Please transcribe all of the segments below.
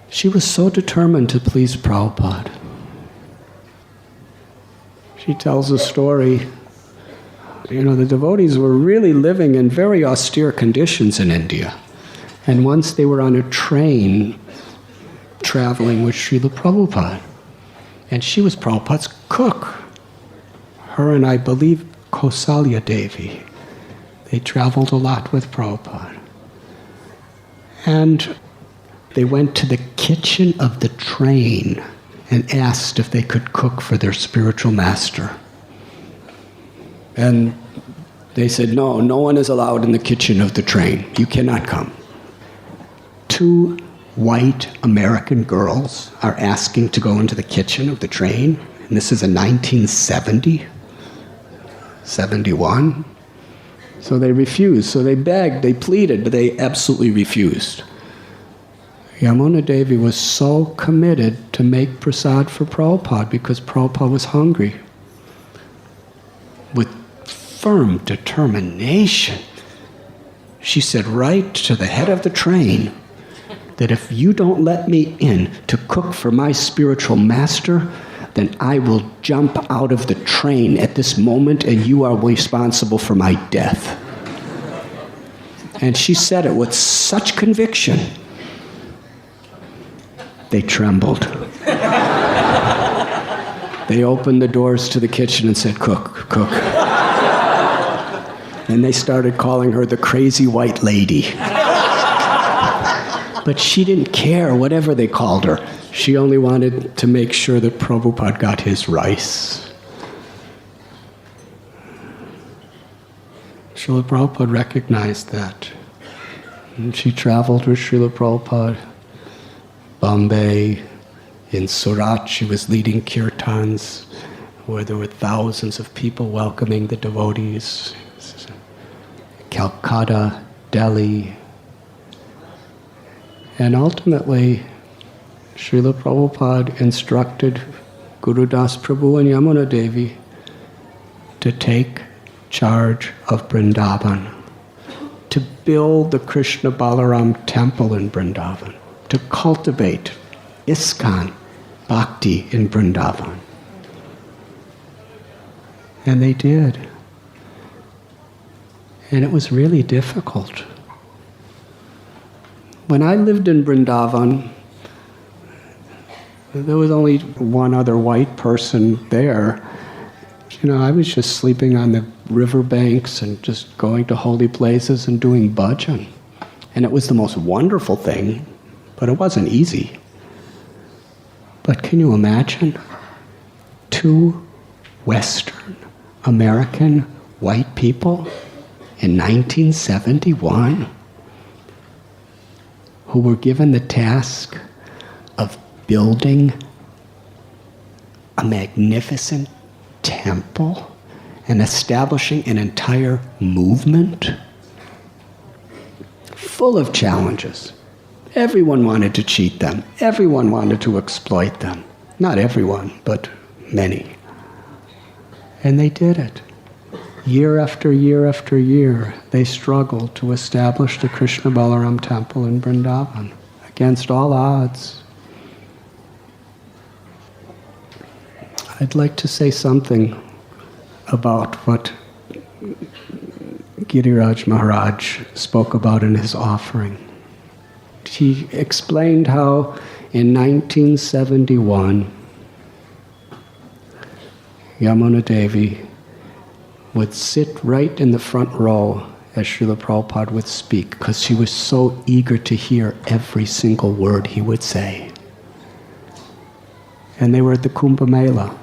She was so determined to please Prabhupada. She tells a story. The devotees were really living in very austere conditions in India. And once they were on a train traveling with Srila Prabhupada. And she was Prabhupada's cook. Her and I believe Kausalya Devi. They traveled a lot with Prabhupada. And they went to the kitchen of the train and asked if they could cook for their spiritual master. And they said, no one is allowed in the kitchen of the train. You cannot come. 2 white American girls are asking to go into the kitchen of the train. And this is in 1970, 71. So they refused. So they begged, they pleaded, but they absolutely refused. Yamuna Devi was so committed to make prasad for Prabhupada because Prabhupada was hungry. With firm determination, she said right to the head of the train that if you don't let me in to cook for my spiritual master, then I will jump out of the train at this moment and you are responsible for my death. And she said it with such conviction. They trembled. They opened the doors to the kitchen and said, cook. And they started calling her the crazy white lady. But she didn't care, whatever they called her. She only wanted to make sure that Prabhupada got his rice. Srila Prabhupada recognized that. And she traveled with Srila Prabhupada. Bombay, in Surat, she was leading kirtans where there were thousands of people welcoming the devotees. Calcutta, Delhi. And ultimately, Srila Prabhupada instructed Guru Das Prabhu and Yamuna Devi to take charge of Vrindavan, to build the Krishna Balaram temple in Vrindavan, to cultivate ISKCON bhakti in Vrindavan. And they did. And it was really difficult. When I lived in Vrindavan, there was only one other white person there. I was just sleeping on the riverbanks and just going to holy places and doing bhajan. And it was the most wonderful thing, but it wasn't easy. But can you imagine 2 Western American white people in 1971 who were given the task of building a magnificent temple and establishing an entire movement full of challenges. Everyone wanted to cheat them. Everyone wanted to exploit them. Not everyone, but many. And they did it. Year after year after year, they struggled to establish the Krishna Balaram temple in Vrindavan against all odds. I'd like to say something about what Giriraj Maharaj spoke about in his offering. He explained how in 1971, Yamuna Devi would sit right in the front row as Srila Prabhupada would speak because she was so eager to hear every single word he would say. And they were at the Kumbhamela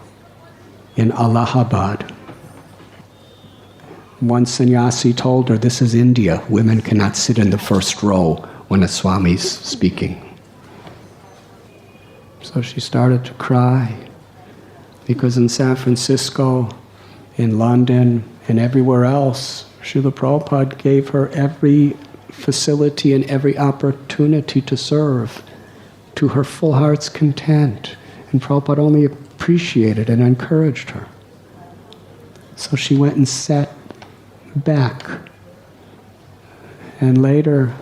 in Allahabad. One sannyasi told her, "This is India. Women cannot sit in the first row when a Swami's speaking." So she started to cry because in San Francisco, in London, and everywhere else, Srila Prabhupada gave her every facility and every opportunity to serve to her full heart's content. And Prabhupada only appreciated and encouraged her. So she went and sat back. And later,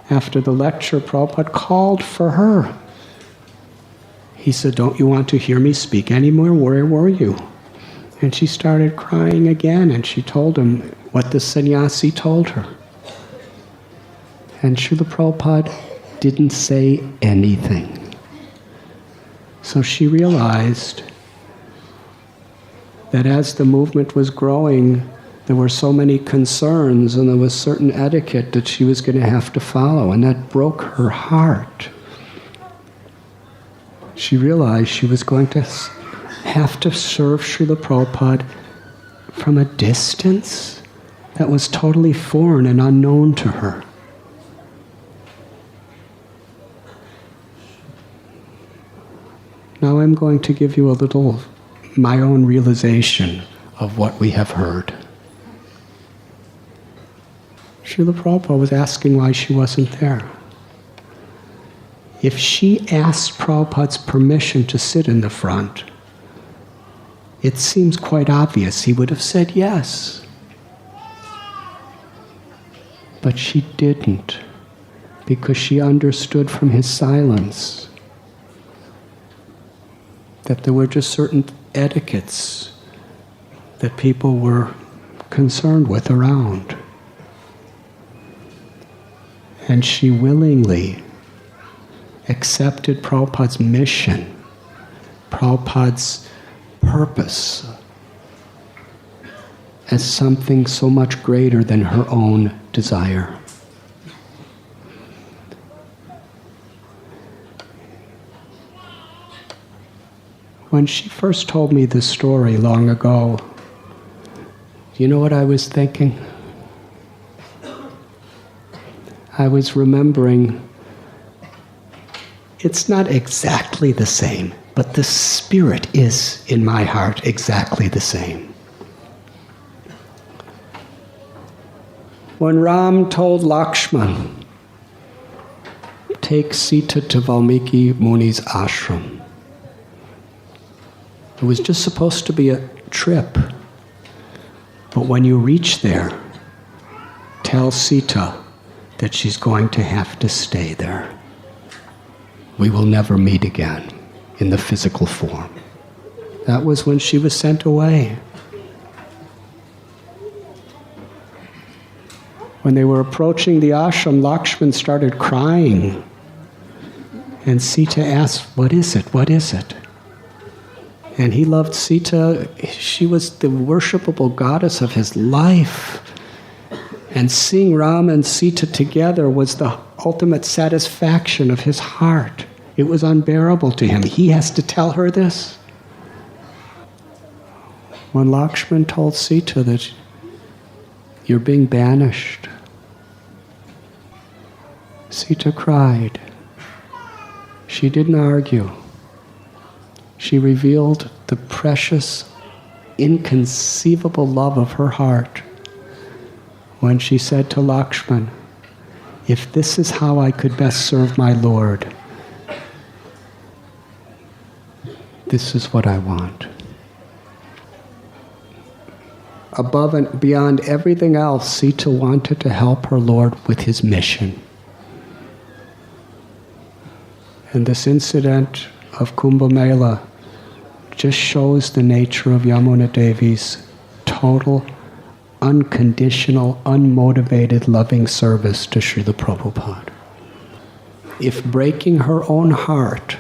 After the lecture, Prabhupada called for her. He said, "Don't you want to hear me speak anymore? Where were you?" And she started crying again, and she told him what the sannyasi told her. And Srila Prabhupada didn't say anything. So she realized that as the movement was growing, there were so many concerns and there was certain etiquette that she was going to have to follow, and that broke her heart. She realized she was going to have to serve Srila Prabhupada from a distance that was totally foreign and unknown to her. Now I'm going to give you a little my own realization of what we have heard. Srila Prabhupada was asking why she wasn't there. If she asked Prabhupada's permission to sit in the front, it seems quite obvious he would have said yes. But she didn't, because she understood from his silence that there were just certain etiquettes that people were concerned with around. And she willingly accepted Prabhupada's mission, Prabhupada's purpose, as something so much greater than her own desire. When she first told me this story long ago, you know what I was thinking? I was remembering, it's not exactly the same, but the spirit is in my heart exactly the same. When Ram told Laxman, take Sita to Valmiki Muni's ashram, it was just supposed to be a trip. But when you reach there, tell Sita that she's going to have to stay there. We will never meet again in the physical form. That was when she was sent away. When they were approaching the ashram, Laxman started crying. And Sita asked, "What is it? What is it?" And he loved Sita. She was the worshipable goddess of his life. And seeing Rama and Sita together was the ultimate satisfaction of his heart. It was unbearable to him. He has to tell her this. When Laxman told Sita that you're being banished, Sita cried. She didn't argue. She revealed the precious, inconceivable love of her heart when she said to Laxman, if this is how I could best serve my Lord, this is what I want. Above and beyond everything else, Sita wanted to help her Lord with his mission. And this incident of Kumbhamela just shows the nature of Yamuna Devi's total, unconditional, unmotivated, loving service to Srila Prabhupada. If breaking her own heart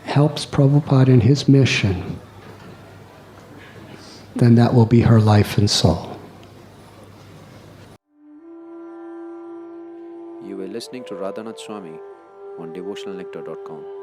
helps Prabhupada in his mission, then that will be her life and soul. You were listening to Radhanath Swami on devotionalnectar.com.